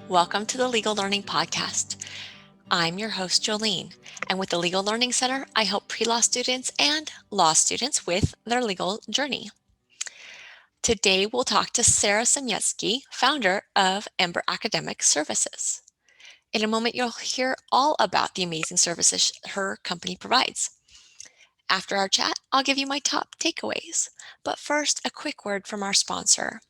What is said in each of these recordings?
Welcome to the Legal Learning Podcast. I'm your host, Jolene, and with the Legal Learning Center, I help pre-law students and law students with their legal journey. Today, we'll talk to Sarah Semnyetzky, founder of Ember Academic Services. In a moment, you'll hear all about the amazing services her company provides. After our chat, I'll give you my top takeaways. But first, a quick word from our sponsor.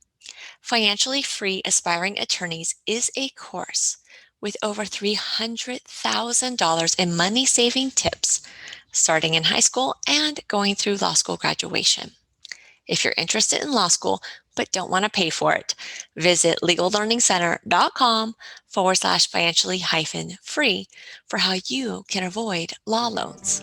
Financially Free Aspiring Attorneys is a course with over $300,000 in money-saving tips starting in high school and going through law school graduation. If you're interested in law school but don't want to pay for it, visit legallearningcenter.com/financially-free for how you can avoid law loans.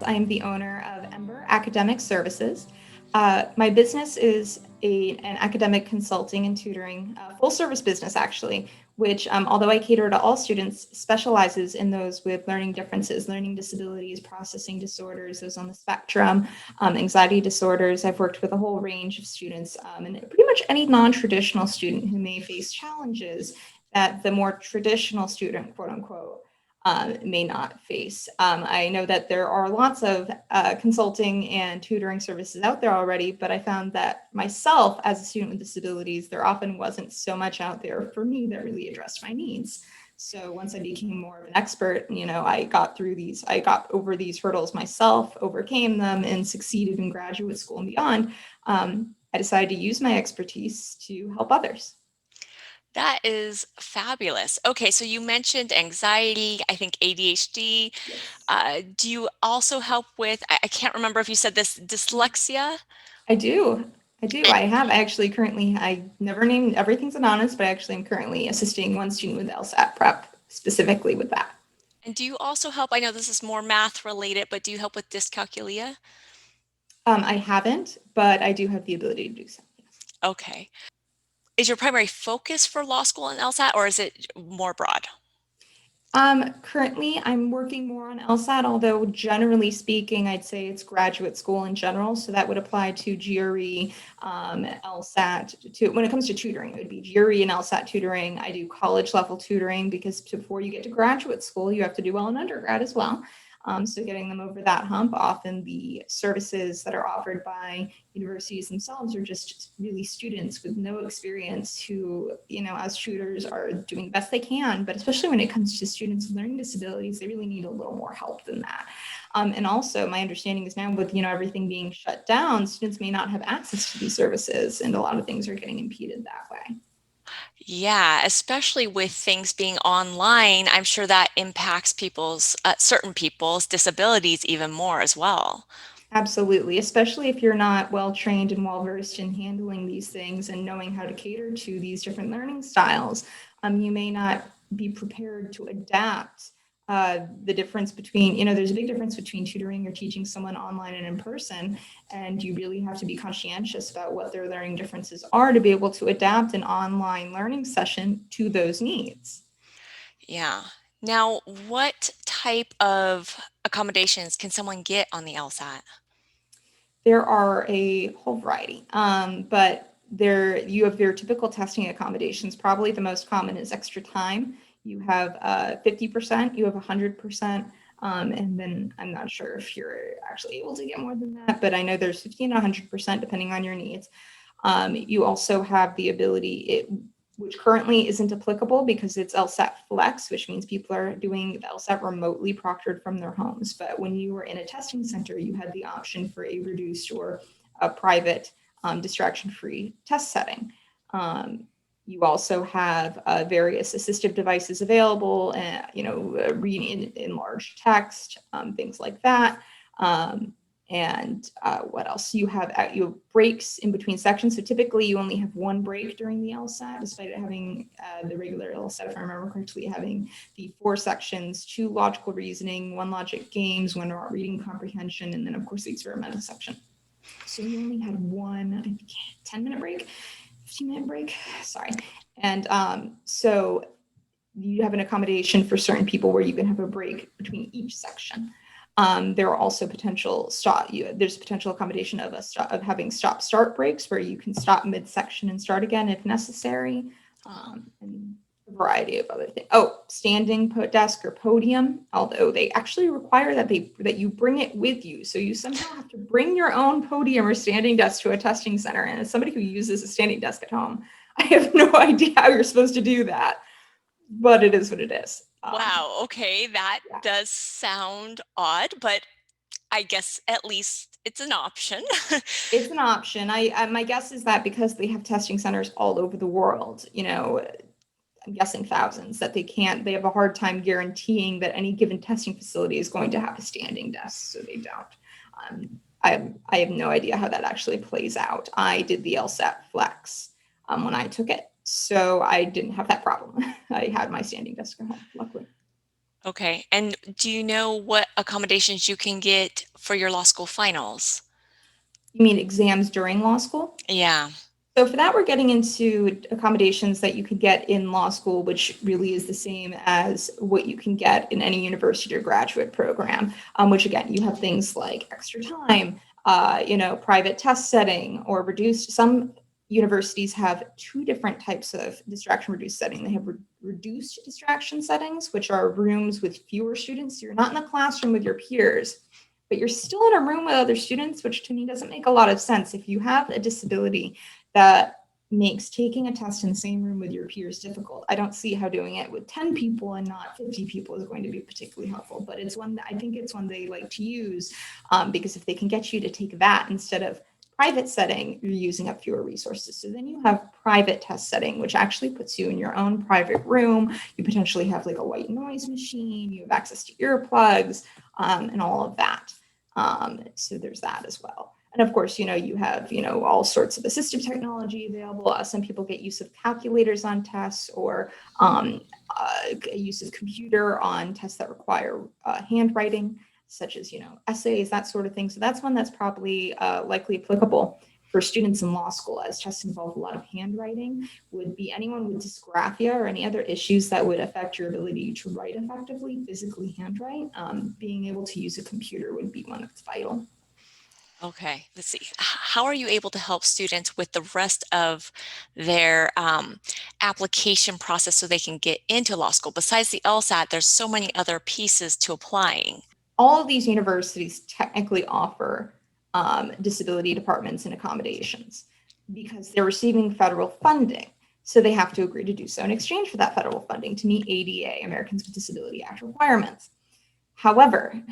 I am the owner of Ember Academic Services. My business is an academic consulting and tutoring full-service business, actually, which, although I cater to all students, specializes in those with learning differences, learning disabilities, processing disorders, those on the spectrum, anxiety disorders. I've worked with a whole range of students, and pretty much any non-traditional student who may face challenges that the more traditional student, quote unquote, may not face. I know that there are lots of consulting and tutoring services out there already, but I found that myself as a student with disabilities, there often wasn't so much out there for me that really addressed my needs. So once I became more of an expert, I got over these hurdles myself, overcame them, and succeeded in graduate school and beyond. I decided to use my expertise to help others. That is fabulous. Okay, so you mentioned anxiety, I think ADHD. Yes. Do you also help with, I can't remember if you said this, dyslexia? I do. I never named everything's anonymous, but actually I'm currently assisting one student with LSAT prep specifically with that. And do you also help, I know this is more math related, but do you help with dyscalculia? I haven't, but I do have the ability to do so. Yes. Okay. Is your primary focus for law school and LSAT, or is it more broad? Currently, I'm working more on LSAT, although generally speaking, I'd say it's graduate school in general. So that would apply to GRE, LSAT. When it comes to tutoring, it would be GRE and LSAT tutoring. I do college level tutoring because before you get to graduate school, you have to do well in undergrad as well. So getting them over that hump, often the services that are offered by universities themselves are just really students with no experience who, as tutors are doing the best they can, but especially when it comes to students with learning disabilities, they really need a little more help than that. And also my understanding is now with, everything being shut down, students may not have access to these services, and a lot of things are getting impeded that way. Yeah, especially with things being online, I'm sure that impacts certain people's disabilities even more as well. Absolutely, especially if you're not well trained and well versed in handling these things and knowing how to cater to these different learning styles. You may not be prepared to adapt. The difference between, there's a big difference between tutoring or teaching someone online and in person, and you really have to be conscientious about what their learning differences are to be able to adapt an online learning session to those needs. Yeah. Now, what type of accommodations can someone get on the LSAT? There are a whole variety, but you have your typical testing accommodations. Probably the most common is extra time. You have 50%, you have 100%, and then I'm not sure if you're actually able to get more than that, but I know there's 50 and 100% depending on your needs. You also have the ability, which currently isn't applicable because it's LSAT Flex, which means people are doing the LSAT remotely proctored from their homes. But when you were in a testing center, you had the option for a reduced or a private distraction-free test setting. You also have various assistive devices available, reading in large text, things like that. And what else? You have breaks in between sections. So typically you only have one break during the LSAT, despite having the regular LSAT, if I remember correctly, having the 4 sections, 2 logical reasoning, 1 logic games, 1 reading comprehension, and then of course the experimental section. So you only had one, I think, 10-minute break, 15-minute break, sorry. And so you have an accommodation for certain people where you can have a break between each section. There are also there's potential accommodation of having stop-start breaks where you can stop mid-section and start again if necessary. And a variety of other things. Oh, standing desk or podium, although they actually require that you bring it with you. So you somehow have to bring your own podium or standing desk to a testing center. And as somebody who uses a standing desk at home, I have no idea how you're supposed to do that, but it is what it is. Wow, okay, that Yeah. does sound odd, but I guess at least it's an option. It's an option. My guess is that because they have testing centers all over the world, I'm guessing thousands, that they have a hard time guaranteeing that any given testing facility is going to have a standing desk, so they don't. I have no idea how that actually plays out. I did the LSAT Flex when I took it, so I didn't have that problem. I had my standing desk at home, luckily. Okay, and do you know what accommodations you can get for your law school finals? You mean exams during law school? Yeah. So for that, we're getting into accommodations that you could get in law school, which really is the same as what you can get in any university or graduate program, which again, you have things like extra time, private test setting or reduced. Some universities have two different types of distraction reduced setting. They have reduced distraction settings, which are rooms with fewer students. So you're not in the classroom with your peers, but you're still in a room with other students, which to me doesn't make a lot of sense. If you have a disability that makes taking a test in the same room with your peers difficult, I don't see how doing it with 10 people and not 50 people is going to be particularly helpful. But it's one that I think it's one they like to use because if they can get you to take that instead of private setting, you're using up fewer resources. So then you have private test setting, which actually puts you in your own private room. You potentially have like a white noise machine, you have access to earplugs, and all of that. So there's that as well. And of course, you have, all sorts of assistive technology available. Some people get use of calculators on tests or use of computer on tests that require handwriting, such as, essays, that sort of thing. So that's one that's probably likely applicable for students in law school, as tests involve a lot of handwriting. Would be anyone with dysgraphia or any other issues that would affect your ability to write effectively, physically handwrite. Being able to use a computer would be one that's vital. Okay, let's see. How are you able to help students with the rest of their application process so they can get into law school? Besides the LSAT, there's so many other pieces to applying. All of these universities technically offer disability departments and accommodations because they're receiving federal funding. So they have to agree to do so in exchange for that federal funding to meet ADA, Americans with Disability Act requirements. However,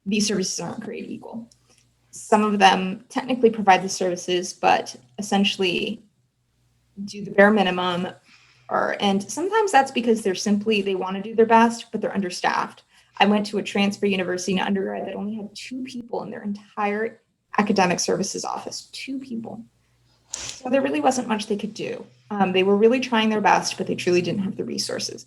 these services aren't created equal. Some of them technically provide the services, but essentially do the bare minimum. And sometimes that's because they want to do their best, but they're understaffed. I went to a transfer university in undergrad that only had 2 people in their entire academic services office, 2 people. So there really wasn't much they could do. They were really trying their best, but they truly didn't have the resources.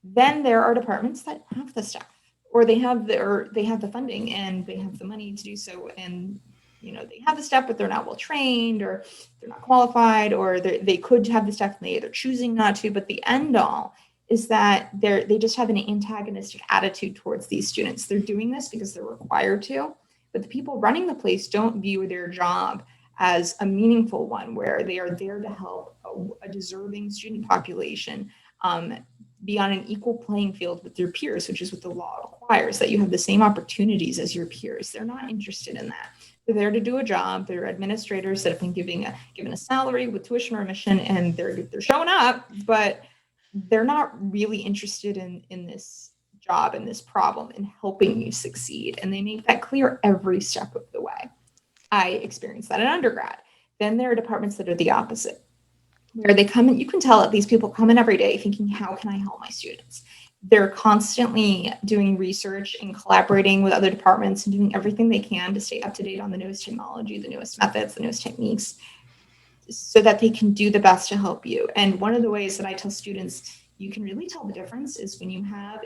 Then there are departments that have the staff, or they have the funding and they have the money to do so, and they have the staff, but they're not well trained, or they're not qualified, or they could have the staff and they're choosing not to. But the end all is that they just have an antagonistic attitude towards these students. They're doing this because they're required to, but the people running the place don't view their job as a meaningful one where they are there to help a deserving student population be on an equal playing field with their peers, which is what the law requires, that you have the same opportunities as your peers. They're not interested in that. They're there to do a job. They're administrators that have been given a salary with tuition remission, and they're showing up, but they're not really interested in this job and this problem and helping you succeed. And they make that clear every step of the way. I experienced that in undergrad. Then there are departments that are the opposite, where they come in. You can tell that these people come in every day thinking, how can I help my students? They're constantly doing research and collaborating with other departments and doing everything they can to stay up to date on the newest technology, the newest methods, the newest techniques, so that they can do the best to help you. And one of the ways that I tell students you can really tell the difference is when you have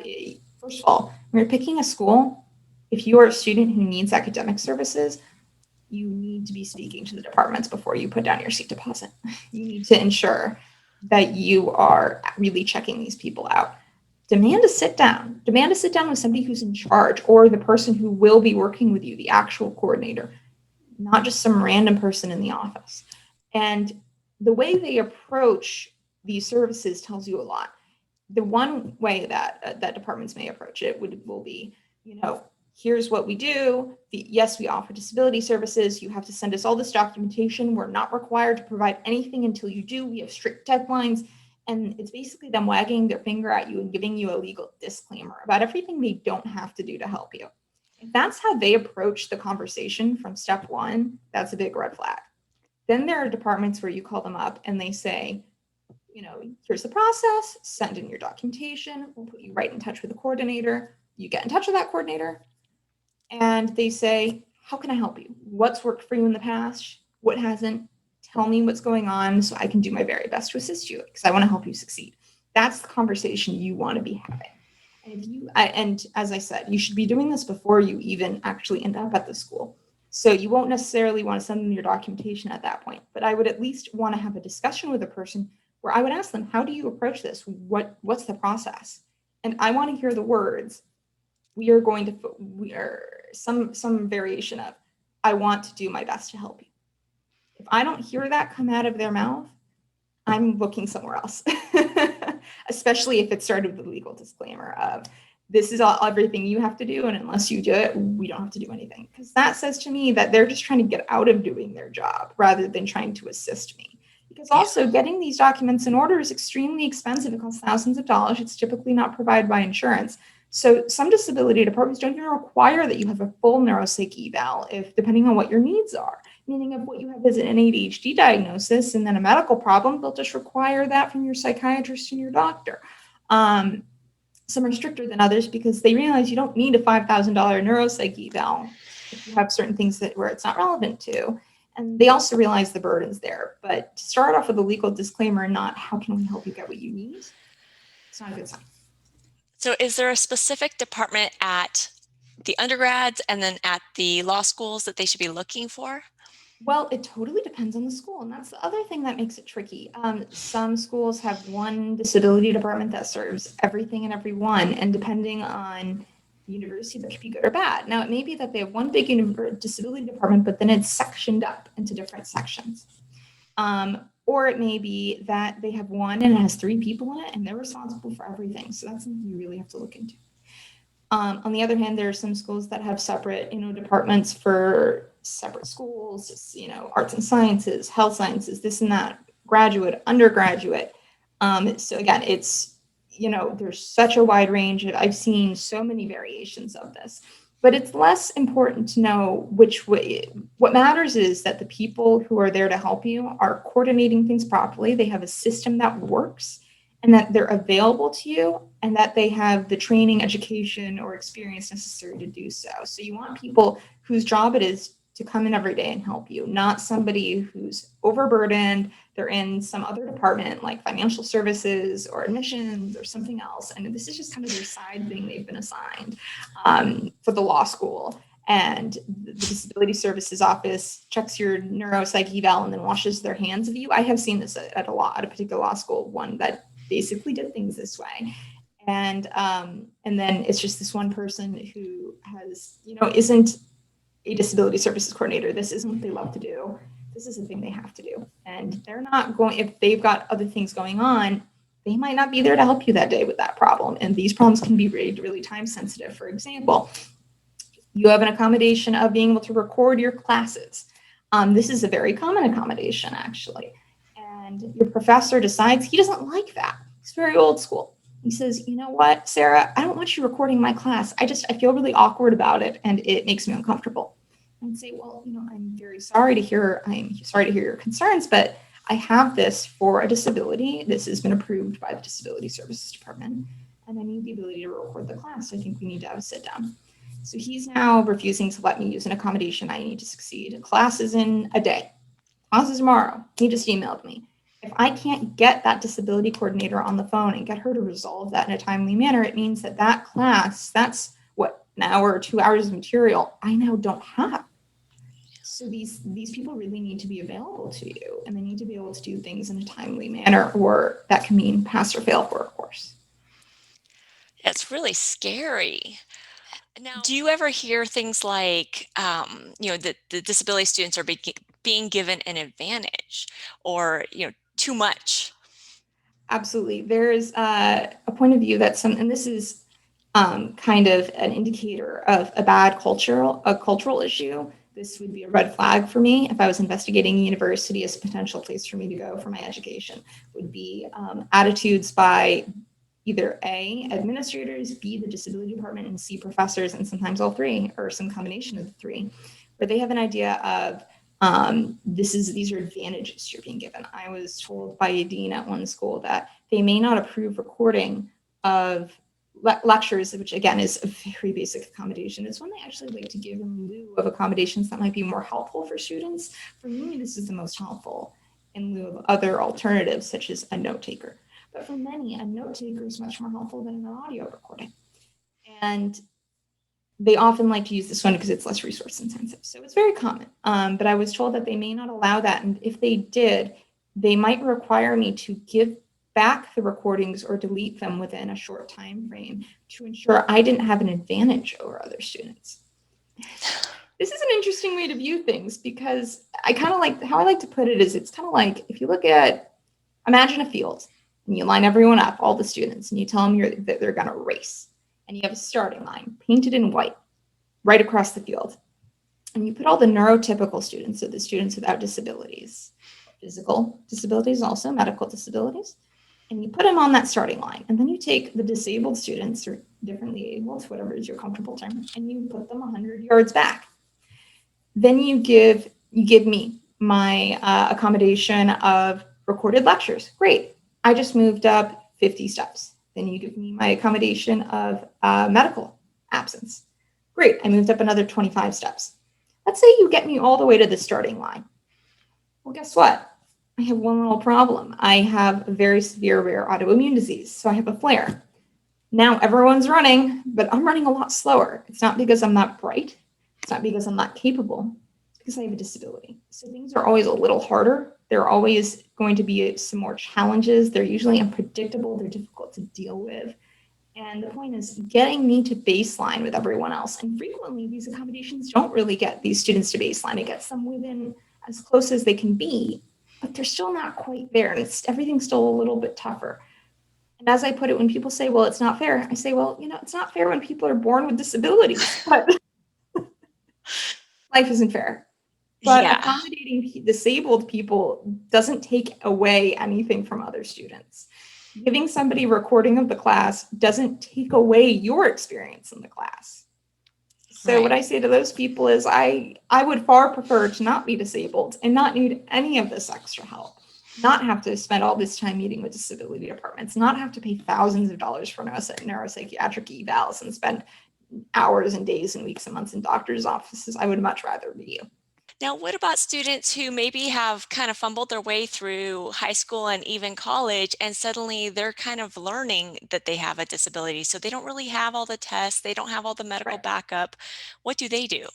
first of all, when you're picking a school, if you are a student who needs academic services, you need to be speaking to the departments before you put down your seat deposit. You need to ensure that you are really checking these people out. Demand a sit down. Demand a sit down with somebody who's in charge, or the person who will be working with you, the actual coordinator, not just some random person in the office. And the way they approach these services tells you a lot. The one way that that departments may approach it will be, here's what we do. Yes, we offer disability services. You have to send us all this documentation. We're not required to provide anything until you do. We have strict deadlines. And it's basically them wagging their finger at you and giving you a legal disclaimer about everything they don't have to do to help you. If that's how they approach the conversation from step one, that's a big red flag. Then there are departments where you call them up and they say, here's the process, send in your documentation, we'll put you right in touch with the coordinator. You get in touch with that coordinator and they say, how can I help you? What's worked for you in the past? What hasn't? Tell me what's going on so I can do my very best to assist you because I want to help you succeed. That's the conversation you want to be having. And as I said, you should be doing this before you even actually end up at the school. So you won't necessarily want to send them your documentation at that point, but I would at least want to have a discussion with a person where I would ask them, how do you approach this? What's the process? And I want to hear the words. We are some variation of, I want to do my best to help you. If I don't hear that come out of their mouth, I'm looking somewhere else, especially if it started with a legal disclaimer of, this is everything you have to do, and unless you do it, we don't have to do anything. Because that says to me that they're just trying to get out of doing their job rather than trying to assist me. Because also getting these documents in order is extremely expensive. It costs thousands of dollars. It's typically not provided by insurance. So some disability departments don't even require that you have a full neuropsych eval, depending on what your needs are. Meaning if what you have is an ADHD diagnosis and then a medical problem, they'll just require that from your psychiatrist and your doctor. Some are stricter than others because they realize you don't need a $5,000 neuropsych eval if you have certain things where it's not relevant to. And they also realize the burden's there. But to start off with a legal disclaimer, not how can we help you get what you need, it's not a good sign. So is there a specific department at the undergrads and then at the law schools that they should be looking for? Well, it totally depends on the school. And that's the other thing that makes it tricky. Some schools have one disability department that serves everything and everyone. And depending on the university, that could be good or bad. Now, it may be that they have one big disability department, but then it's sectioned up into different sections. Or it may be that they have one and it has 3 people in it and they're responsible for everything. So that's something you really have to look into. On the other hand, there are some schools that have separate, departments for separate schools, arts and sciences, health sciences, this and that, graduate, undergraduate. So again, it's, there's such a wide range. I've seen so many variations of this, but it's less important to know which way. What matters is that the people who are there to help you are coordinating things properly. They have a system that works and that they're available to you and that they have the training, education, or experience necessary to do so. So you want people whose job it is to come in every day and help you, not somebody who's overburdened. They're in some other department like financial services or admissions or something else. And this is just kind of their side thing they've been assigned for the law school. And the disability services office checks your neuropsych eval and then washes their hands of you. I have seen this at a particular law school, one that basically did things this way. And then it's just this one person who has, isn't a disability services coordinator. This isn't what they love to do. This is the thing they have to do. And they're not going, if they've got other things going on, they might not be there to help you that day with that problem. And these problems can be really, really time sensitive. For example, you have an accommodation of being able to record your classes. This is a very common accommodation, actually. And your professor decides he doesn't like that. He's very old school. He says, you know what, Sarah, I don't want you recording my class. I feel really awkward about it and it makes me uncomfortable. I'd say, well, I'm sorry to hear your concerns, but I have this for a disability. This has been approved by the Disability Services Department, and I need the ability to record the class. I think we need to have a sit down. So he's now refusing to let me use an accommodation I need to succeed. Class is in a day. Class is tomorrow. He just emailed me. If I can't get that disability coordinator on the phone and get her to resolve that in a timely manner, it means that class, that's what, an hour or 2 hours of material I now don't have. So these people really need to be available to you, and they need to be able to do things in a timely manner, or that can mean pass or fail for a course. It's really scary. Now, do you ever hear things like, that the disability students are being given an advantage or, too much? Absolutely. There is a point of view that and this is kind of an indicator of a bad cultural issue. This would be a red flag for me if I was investigating a university as a potential place for me to go for my education. Would be attitudes by either A, administrators, B, the disability department, and C, professors, and sometimes all three, or some combination of the three, where they have an idea of these are advantages you're being given. I was told by a dean at one school that they may not approve recording of lectures, which again is a very basic accommodation. It's one they actually like to give in lieu of accommodations that might be more helpful for students. For me, this is the most helpful in lieu of other alternatives, such as a note taker. But for many, a note taker is much more helpful than an audio recording. And they often like to use this one because it's less resource intensive. So it's very common. But I was told that they may not allow that. And if they did, they might require me to give back the recordings or delete them within a short time frame to ensure I didn't have an advantage over other students. This is an interesting way to view things because I kind of like how I like to put it is it's kind of like if you look at, imagine a field and you line everyone up, all the students, and you tell them that they're going to race. And you have a starting line painted in white right across the field. And you put all the neurotypical students, so the students without disabilities, physical disabilities, also medical disabilities, and you put them on that starting line. And then you take the disabled students or differently able, whatever is your comfortable term, and you put them 100 yards back. Then you give me my accommodation of recorded lectures. Great. I just moved up 50 steps. Then you give me my accommodation of medical absence. Great, I moved up another 25 steps. Let's say you get me all the way to the starting line. Well, guess what? I have one little problem. I have a very severe rare autoimmune disease, so I have a flare. Now everyone's running, but I'm running a lot slower. It's not because I'm not bright. It's not because I'm not capable. It's because I have a disability. So things are always a little harder. There are always going to be some more challenges. They're usually unpredictable. They're difficult to deal with. And the point is getting me to baseline with everyone else. And frequently these accommodations don't really get these students to baseline. It gets them within as close as they can be, but they're still not quite there. And everything's still a little bit tougher. And as I put it, when people say, well, it's not fair, I say, well, it's not fair when people are born with disabilities, but life isn't fair. But accommodating disabled people doesn't take away anything from other students. Giving somebody a recording of the class doesn't take away your experience in the class. So what I say to those people is I would far prefer to not be disabled and not need any of this extra help, not have to spend all this time meeting with disability departments, not have to pay thousands of dollars for neuropsychiatric evals and spend hours and days and weeks and months in doctor's offices. I would much rather be you. Now, what about students who maybe have kind of fumbled their way through high school and even college, and suddenly they're kind of learning that they have a disability, so they don't really have all the tests, they don't have all the medical backup. What do they do?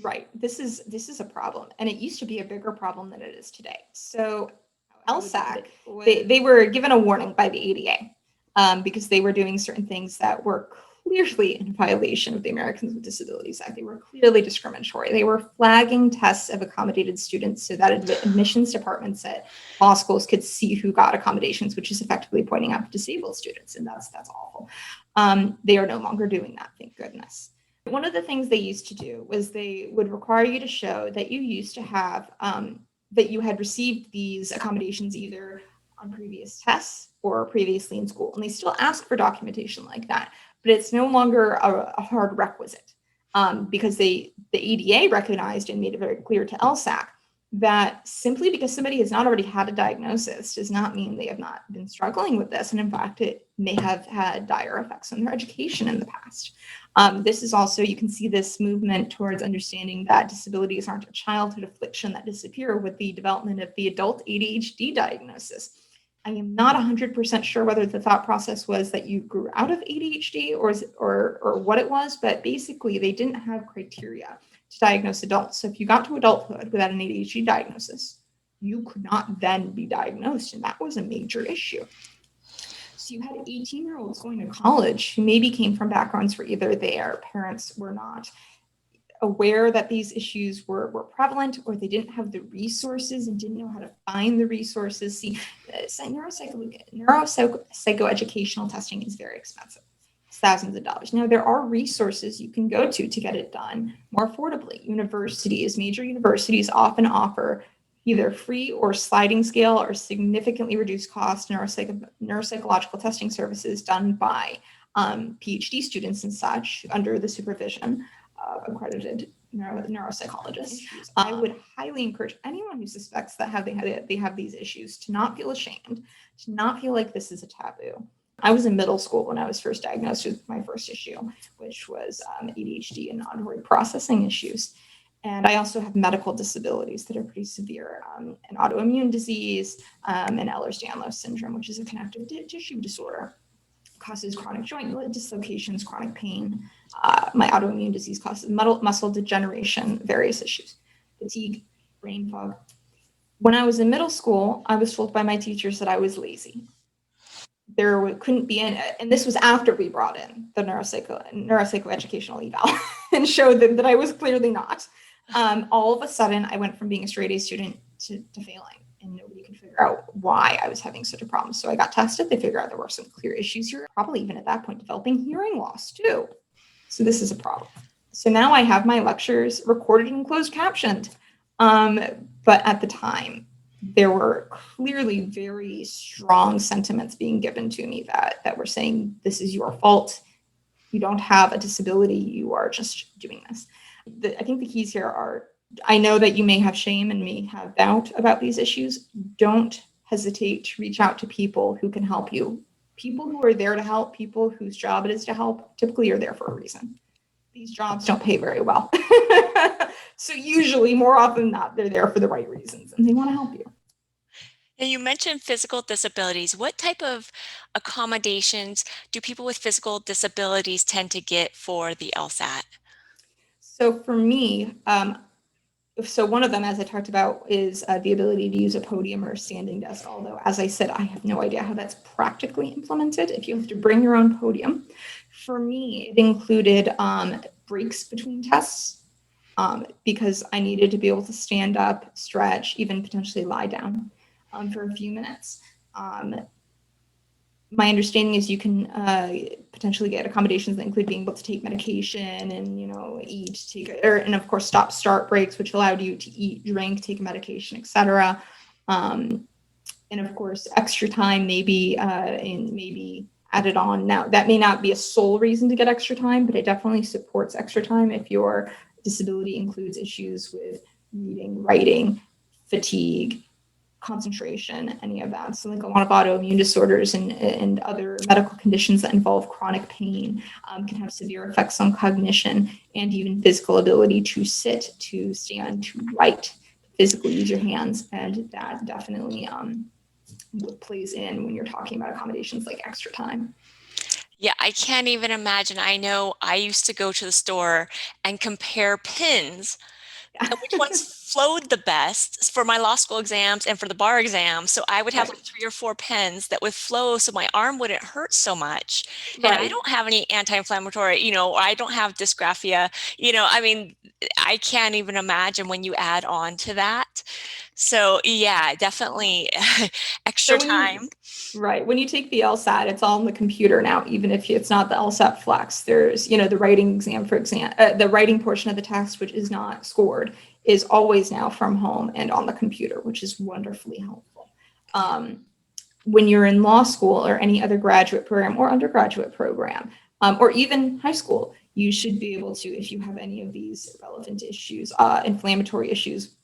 Right. This is a problem, and it used to be a bigger problem than it is today. So LSAC, they were given a warning by the ADA because they were doing certain things that were clearly in violation of the Americans with Disabilities Act. They were clearly discriminatory. They were flagging tests of accommodated students so that admissions departments at law schools could see who got accommodations, which is effectively pointing out disabled students, and that's awful. They are no longer doing that, thank goodness. One of the things they used to do was they would require you to show that you used to have that you had received these accommodations either on previous tests or previously in school. And they still ask for documentation like that, but it's no longer a hard requisite because the ADA recognized and made it very clear to LSAC that simply because somebody has not already had a diagnosis does not mean they have not been struggling with this. And in fact, it may have had dire effects on their education in the past. This is also, you can see this movement towards understanding that disabilities aren't a childhood affliction that disappear with the development of the adult ADHD diagnosis. I am not 100% sure whether the thought process was that you grew out of ADHD or what it was, but basically they didn't have criteria to diagnose adults. So if you got to adulthood without an ADHD diagnosis, you could not then be diagnosed, and that was a major issue. So you had 18-year-olds going to college who maybe came from backgrounds where either their parents were not aware that these issues were prevalent, or they didn't have the resources and didn't know how to find the resources. See, neuropsychoeducational testing is very expensive. It's thousands of dollars. Now, there are resources you can go to get it done more affordably. Major universities often offer either free or sliding scale or significantly reduced cost neuropsychological testing services done by PhD students and such under the supervision of accredited neuropsychologists. I would highly encourage anyone who suspects that they have these issues to not feel ashamed, to not feel like this is a taboo. I was in middle school when I was first diagnosed with my first issue, which was ADHD and auditory processing issues. And I also have medical disabilities that are pretty severe, an autoimmune disease, and Ehlers-Danlos syndrome, which is a connective tissue disorder. Causes chronic joint dislocations, chronic pain. My autoimmune disease causes muscle degeneration, various issues, fatigue, brain fog. When I was in middle school, I was told by my teachers that I was lazy. There couldn't be and this was after we brought in the neuropsychoeducational eval and showed them that I was clearly not. All of a sudden, I went from being a straight A student to failing, and nobody could figure out why I was having such a problem. So I got tested. They figured out there were some clear issues here, probably even at that point developing hearing loss too. So this is a problem. So now I have my lectures recorded and closed captioned. But at the time, there were clearly very strong sentiments being given to me that were saying, this is your fault. You don't have a disability. You are just doing this. I think the keys here are, I know that you may have shame and may have doubt about these issues. Don't hesitate to reach out to people who can help you. People who are there to help, people whose job it is to help, typically are there for a reason. These jobs don't pay very well. So usually, more often than not, they're there for the right reasons and they want to help you. And you mentioned physical disabilities. What type of accommodations do people with physical disabilities tend to get for the LSAT? So for me, so one of them, as I talked about, is the ability to use a podium or a standing desk. Although, as I said, I have no idea how that's practically implemented if you have to bring your own podium. For me, it included breaks between tests because I needed to be able to stand up, stretch, even potentially lie down for a few minutes. My understanding is you can potentially get accommodations that include being able to take medication and, eat, and of course stop start breaks, which allowed you to eat, drink, take medication, etc. And of course, extra time maybe added on. Now, that may not be a sole reason to get extra time, but it definitely supports extra time if your disability includes issues with reading, writing, fatigue, concentration, any of that. So like a lot of autoimmune disorders and other medical conditions that involve chronic pain can have severe effects on cognition and even physical ability to sit, to stand, to write, physically use your hands. And that definitely plays in when you're talking about accommodations like extra time. Yeah, I can't even imagine. I know I used to go to the store and compare pins and which ones flowed the best for my law school exams and for the bar exam. So I would have like 3 or 4 pens that would flow so my arm wouldn't hurt so much. And I don't have any anti-inflammatory, I don't have dysgraphia, I mean, I can't even imagine when you add on to that. So yeah, definitely extra time. Right. When you take the LSAT, it's all on the computer now, even if it's not the LSAT Flex. There's, the writing exam, the writing portion of the test, which is not scored, is always now from home and on the computer, which is wonderfully helpful. When you're in law school or any other graduate program or undergraduate program, or even high school, you should be able to, if you have any of these relevant issues, inflammatory issues,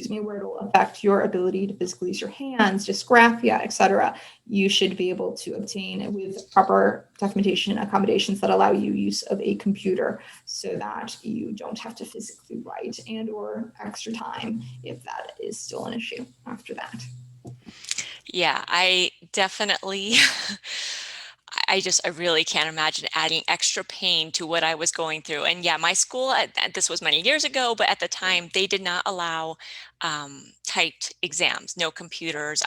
where it'll affect your ability to physically use your hands, dysgraphia, etc., you should be able to obtain with proper documentation and accommodations that allow you use of a computer so that you don't have to physically write and or extra time if that is still an issue after that. Yeah, I definitely I really can't imagine adding extra pain to what I was going through. And yeah, my school, this was many years ago, but at the time they did not allow typed exams, no computers.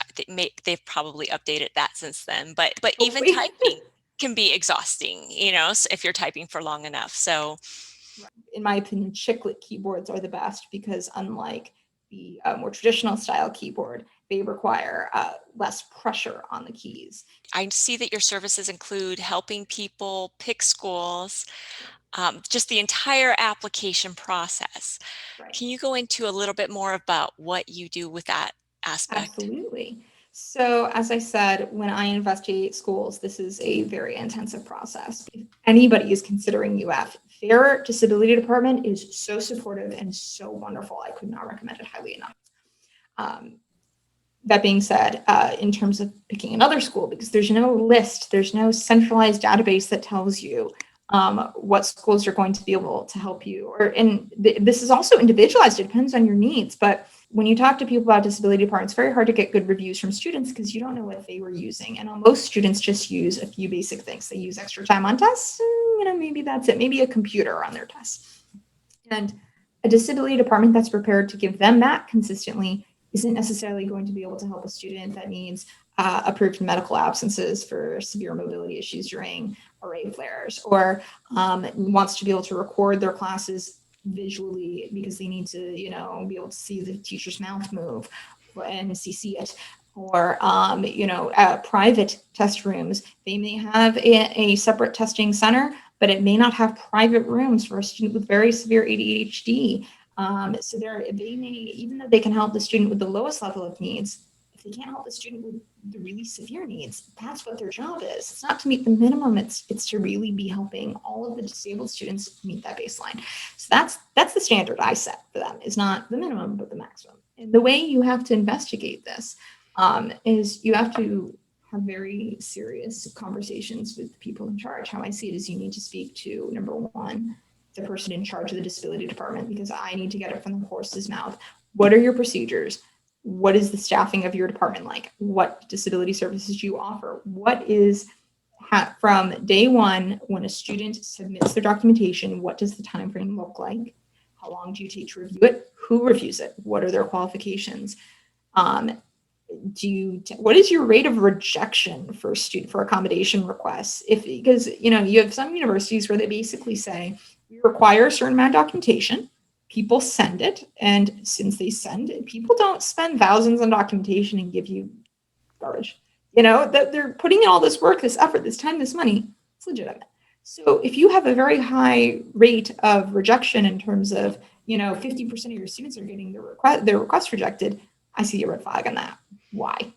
They've probably updated that since then, but even typing can be exhausting, if you're typing for long enough. So in my opinion, chiclet keyboards are the best because unlike the more traditional style keyboard, they require less pressure on the keys. I see that your services include helping people pick schools, just the entire application process. Right. Can you go into a little bit more about what you do with that aspect? Absolutely. So, as I said, when I investigate schools, this is a very intensive process. If anybody is considering UF, their disability department is so supportive and so wonderful. I could not recommend it highly enough. Um, that being said, in terms of picking another school, because there's no list, there's no centralized database that tells you what schools are going to be able to help you. This is also individualized. It depends on your needs. But when you talk to people about disability departments, it's very hard to get good reviews from students because you don't know what they were using. And most students just use a few basic things. They use extra time on tests, and, maybe that's it. Maybe a computer on their tests. And a disability department that's prepared to give them that consistently isn't necessarily going to be able to help a student that needs approved medical absences for severe mobility issues during array flares, or wants to be able to record their classes visually because they need to, be able to see the teacher's mouth move and see it. Or, private test rooms. They may have a separate testing center, but it may not have private rooms for a student with very severe ADHD. So they may, even though they can help the student with the lowest level of needs, if they can't help the student with the really severe needs, that's what their job is. It's not to meet the minimum. It's to really be helping all of the disabled students meet that baseline. So that's the standard I set for them, is not the minimum, but the maximum. And the way you have to investigate this is you have to have very serious conversations with the people in charge. How I see it is you need to speak to, number one, the person in charge of the disability department, because I need to get it from the horse's mouth. What are your procedures? What is the staffing of your department like? What disability services do you offer? What is, from day one, when a student submits their documentation, what does the time frame look like? How long do you take to review it? Who reviews it? What are their qualifications? What is your rate of rejection for accommodation requests? Because you have some universities where they basically say we require a certain amount of documentation, people send it, and since they send it, people don't spend thousands on documentation and give you garbage. That they're putting in all this work, this effort, this time, this money. It's legitimate. So if you have a very high rate of rejection in terms of 50% of your students are getting their request rejected, I see a red flag on that. Why?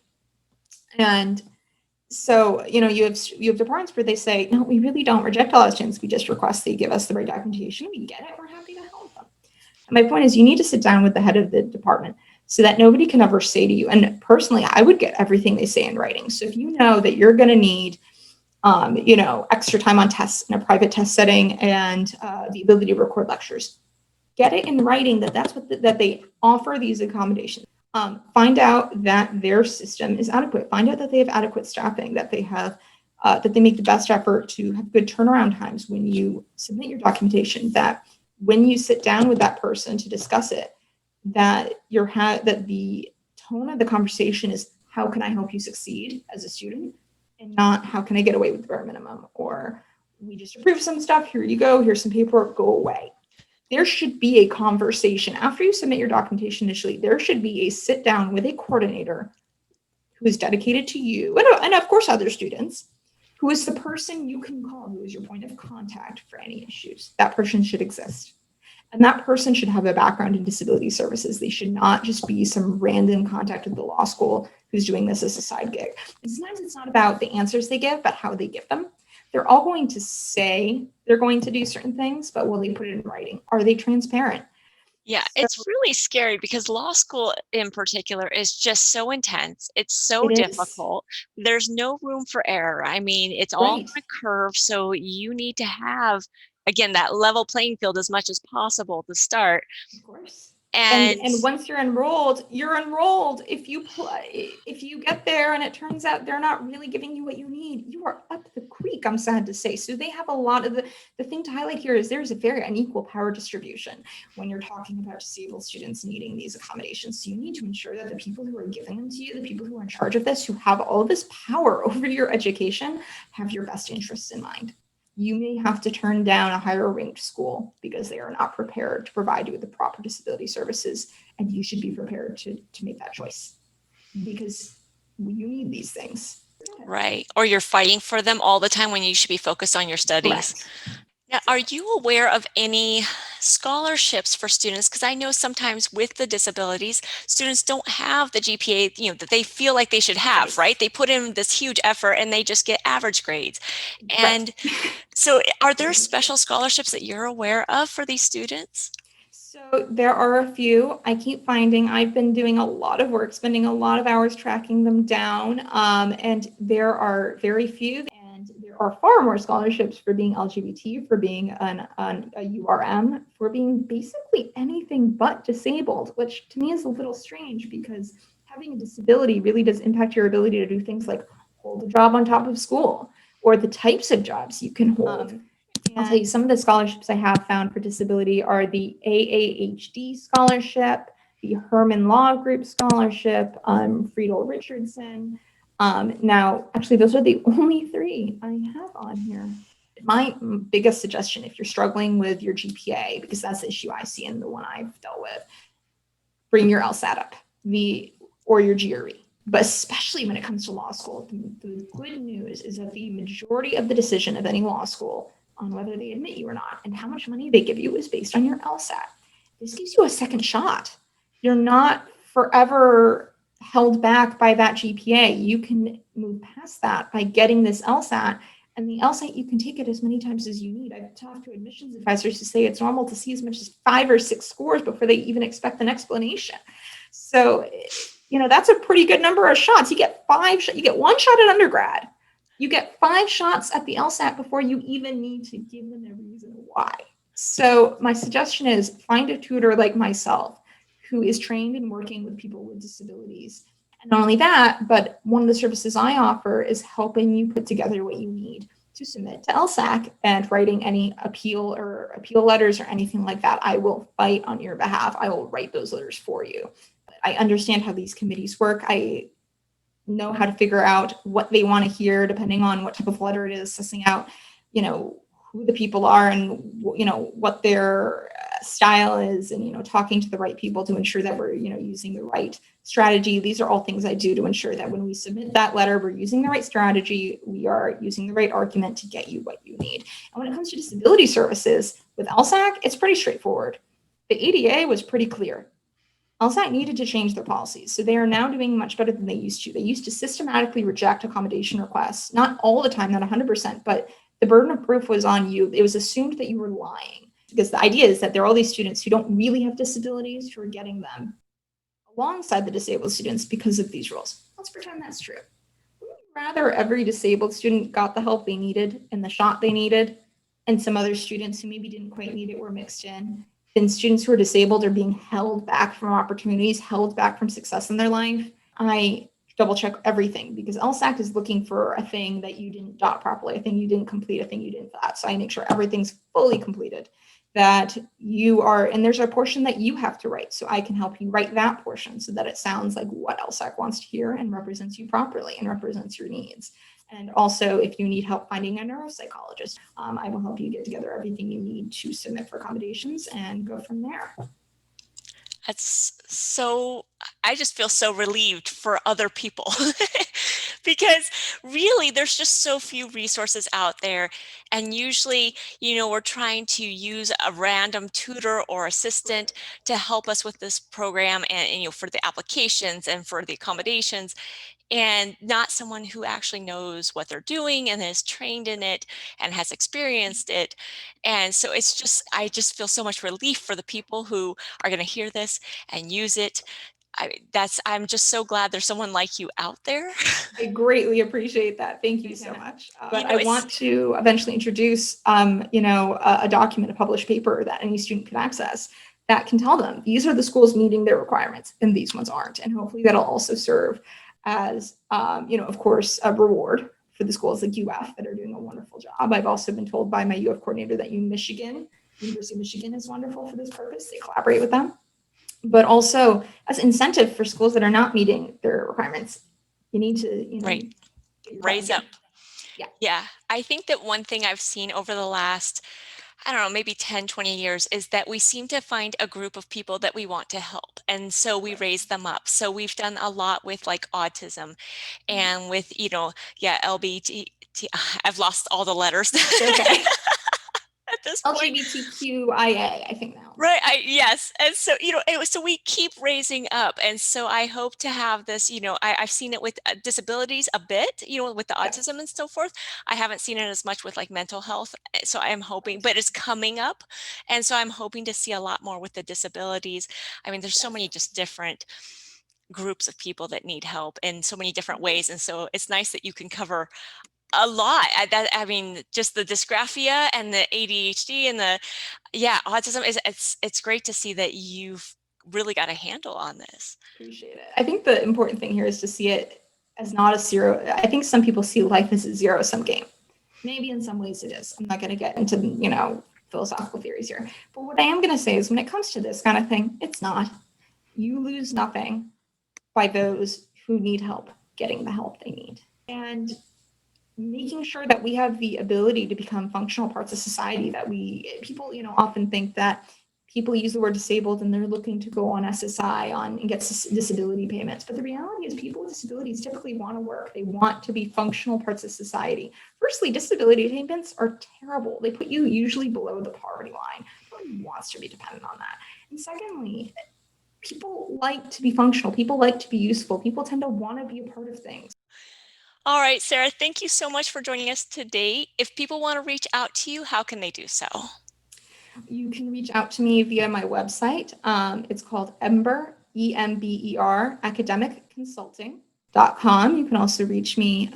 And so, you have departments where they say, no, we really don't reject all our students. We just request they give us the right documentation. We get it. We're happy to help them. And my point is, you need to sit down with the head of the department so that nobody can ever say to you, and personally, I would get everything they say in writing. So if you know that you're going to need, extra time on tests in a private test setting and the ability to record lectures, get it in writing that they offer these accommodations. Find out that their system is adequate. Find out that they have adequate staffing, that they have, that they make the best effort to have good turnaround times when you submit your documentation, that when you sit down with that person to discuss it, that that the tone of the conversation is, how can I help you succeed as a student? And not, how can I get away with the bare minimum? Or, we just approved some stuff, here you go, here's some paperwork, go away. There should be a conversation after you submit your documentation initially. There should be a sit down with a coordinator who is dedicated to you and of course other students, who is the person you can call, who is your point of contact for any issues. That person should exist. And that person should have a background in disability services. They should not just be some random contact at the law school who's doing this as a side gig. And sometimes it's not about the answers they give, but how they give them. They're all going to say they're going to do certain things, but will they put it in writing? Are they transparent? Yeah, it's really scary because law school in particular is just so intense. It's so It is. difficult. There's no room for error. I mean, it's all on Right. a curve. So you need to have, again, that level playing field as much as possible to start. Of course. And And once you're enrolled, you're enrolled. If you get there and it turns out they're not really giving you what you need, you are up the creek, I'm sad to say. So they have a lot of the thing to highlight here is there's a very unequal power distribution when you're talking about disabled students needing these accommodations. So you need to ensure that the people who are giving them to you, the people who are in charge of this, who have all of this power over your education, have your best interests in mind. you may have to turn down a higher ranked school because they are not prepared to provide you with the proper disability services. And you should be prepared to make that choice because you need these things. Right. Or you're fighting for them all the time when you should be focused on your studies. Correct. Now, are you aware of any scholarships for students? Because I know sometimes with the disabilities, students don't have the GPA, that they feel like they should have, right? They put in this huge effort and they just get average grades. And so are there special scholarships that you're aware of for these students? So there are a few. I keep finding I've been doing a lot of work, spending a lot of hours tracking them down, and there are very few. And there are far more scholarships for being LGBT, for being a URM, for being basically anything but disabled, which to me is a little strange because having a disability really does impact your ability to do things like hold a job on top of school or the types of jobs you can hold. I'll tell you some of the scholarships I have found for disability are the AAHD scholarship, the Herman Law Group scholarship, Friedel Richardson. Now, actually, those are the only three I have on here. My biggest suggestion, if you're struggling with your GPA, because that's the issue I see and the one I've dealt with, bring your LSAT up, or your GRE. But especially when it comes to law school, the good news is that the majority of the decision of any law school on whether they admit you or not and how much money they give you is based on your LSAT. This gives you a second shot. You're not forever held back by that GPA. You can move past that by getting this LSAT. And the LSAT, you can take it as many times as you need. I've talked to admissions advisors who say it's normal to see as much as 5 or 6 scores before they even expect an explanation. So, that's a pretty good number of shots. You get 5 you get 1 shot at undergrad. You get 5 shots at the LSAT before you even need to give them a reason why. So my suggestion is find a tutor like myself who is trained in working with people with disabilities. And not only that, but one of the services I offer is helping you put together what you need to submit to LSAC and writing any appeal letters or anything like that. I will fight on your behalf. I will write those letters for you. I understand how these committees work. I know how to figure out what they want to hear depending on what type of letter it is, sussing out, who the people are and, what their style is and, talking to the right people to ensure that we're, using the right strategy. These are all things I do to ensure that when we submit that letter, we're using the right strategy, we are using the right argument to get you what you need. And when it comes to disability services with LSAC, it's pretty straightforward. The ADA was pretty clear. LSAT needed to change their policies. So they are now doing much better than they used to. They used to systematically reject accommodation requests, not all the time, not 100%, but the burden of proof was on you. It was assumed that you were lying because the idea is that there are all these students who don't really have disabilities who are getting them alongside the disabled students because of these rules. Let's pretend that's true. Would you rather every disabled student got the help they needed and the shot they needed, and some other students who maybe didn't quite need it were mixed in? Then students who are disabled are being held back from opportunities, held back from success in their life. I double check everything because LSAC is looking for a thing that you didn't dot properly, a thing you didn't complete, a thing you didn't fill out. So I make sure everything's fully completed, that you are, and there's a portion that you have to write. So I can help you write that portion so that it sounds like what LSAC wants to hear and represents you properly and represents your needs. And also, if you need help finding a neuropsychologist, I will help you get together everything you need to submit for accommodations and go from there. I just feel so relieved for other people because really there's just so few resources out there. And usually, we're trying to use a random tutor or assistant to help us with this program and for the applications and for the accommodations, and not someone who actually knows what they're doing and is trained in it and has experienced it. And so I just feel so much relief for the people who are going to hear this and use it. I'm just so glad there's someone like you out there. I greatly appreciate that. Thank you so much. But I want to eventually introduce, a document, a published paper that any student can access that can tell them these are the schools meeting their requirements and these ones aren't. And hopefully that'll also serve as, of course, a reward for the schools like UF that are doing a wonderful job. I've also been told by my UF coordinator that University of Michigan is wonderful for this purpose. They collaborate with them. But also as incentive for schools that are not meeting their requirements, you need to, right. Raise up. Yeah. Yeah, I think that one thing I've seen over the last, I don't know, maybe 10, 20 years is that we seem to find a group of people that we want to help. And so we raise them up. So we've done a lot with like autism and with, yeah, LBT. I've lost all the letters It's okay. at this point. LGBTQIA, I think now. Right. Yes. And so, so we keep raising up. And so I hope to have this, I've seen it with disabilities a bit, with the Yeah. autism and so forth. I haven't seen it as much with like mental health. So I'm hoping, but it's coming up. And so I'm hoping to see a lot more with the disabilities. I mean, there's so Yes. many just different groups of people that need help in so many different ways. And so it's nice that you can cover a lot. I mean, just the dysgraphia and the ADHD and the autism is it's great to see that you've really got a handle on this. Appreciate it. I think the important thing here is to see it as not a zero. I think some people see life as a zero-sum game. Maybe in some ways it is. I'm not going to get into, philosophical theories here. But what I am going to say is when it comes to this kind of thing, it's not. You lose nothing by those who need help getting the help they need. And making sure that we have the ability to become functional parts of society, that people, often think that people use the word disabled and they're looking to go on SSI and get disability payments. But the reality is people with disabilities typically want to work. They want to be functional parts of society. Firstly, disability payments are terrible. They put you usually below the poverty line. Nobody wants to be dependent on that. And secondly, people like to be functional. People like to be useful. People tend to want to be a part of things. All right, Sarah, thank you so much for joining us today. If people want to reach out to you, how can they do so? You can reach out to me via my website. It's called Ember, EMBER, academicconsulting.com. You can also reach me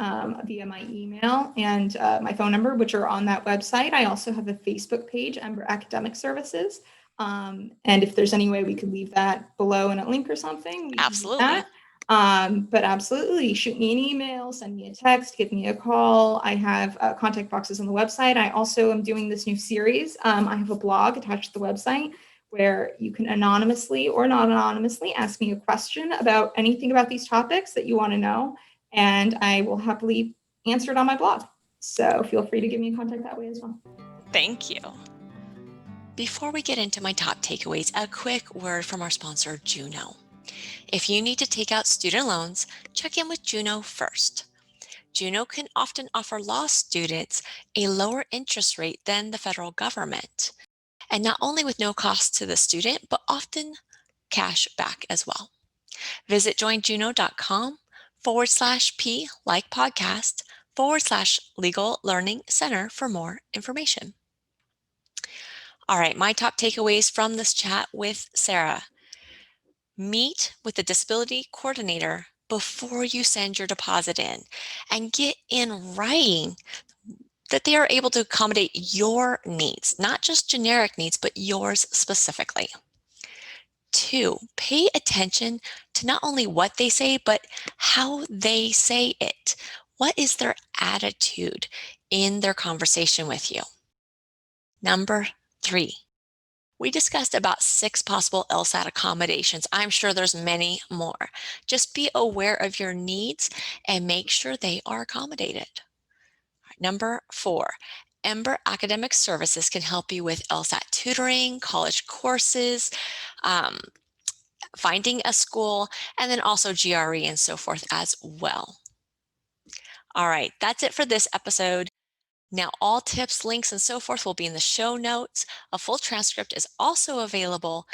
via my email and my phone number, which are on that website. I also have a Facebook page, Ember Academic Services. And if there's any way we could leave that below in a link or something, we can do Absolutely. that. But absolutely, shoot me an email, send me a text, give me a call. I have contact boxes on the website. I also am doing this new series. I have a blog attached to the website where you can anonymously or not anonymously ask me a question about anything about these topics that you want to know, and I will happily answer it on my blog. So feel free to give me a contact that way as well. Thank you. Before we get into my top takeaways, a quick word from our sponsor, Juno. If you need to take out student loans, check in with Juno first. Juno can often offer law students a lower interest rate than the federal government, and not only with no cost to the student, but often cash back as well. Visit joinjuno.com/P like podcast/legal learning center for more information. All right, my top takeaways from this chat with Sarah. Meet with the disability coordinator before you send your deposit in and get in writing that they are able to accommodate your needs, not just generic needs, but yours specifically. 2, pay attention to not only what they say, but how they say it. What is their attitude in their conversation with you? Number 3, we discussed about 6 possible LSAT accommodations. I'm sure there's many more. Just be aware of your needs and make sure they are accommodated. Number 4, Ember Academic Services can help you with LSAT tutoring, college courses, finding a school, and then also GRE and so forth as well. All right, that's it for this episode. Now, all tips, links, and so forth will be in the show notes. A full transcript is also available.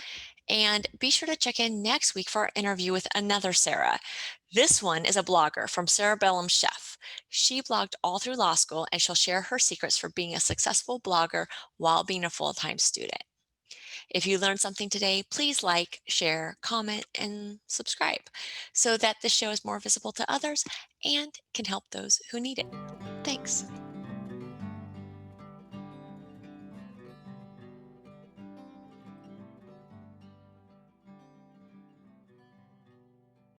And be sure to check in next week for our interview with another Sarah. This one is a blogger from Cerebellum Chef. She blogged all through law school, and she'll share her secrets for being a successful blogger while being a full-time student. If you learned something today, please like, share, comment, and subscribe so that the show is more visible to others and can help those who need it. Thanks.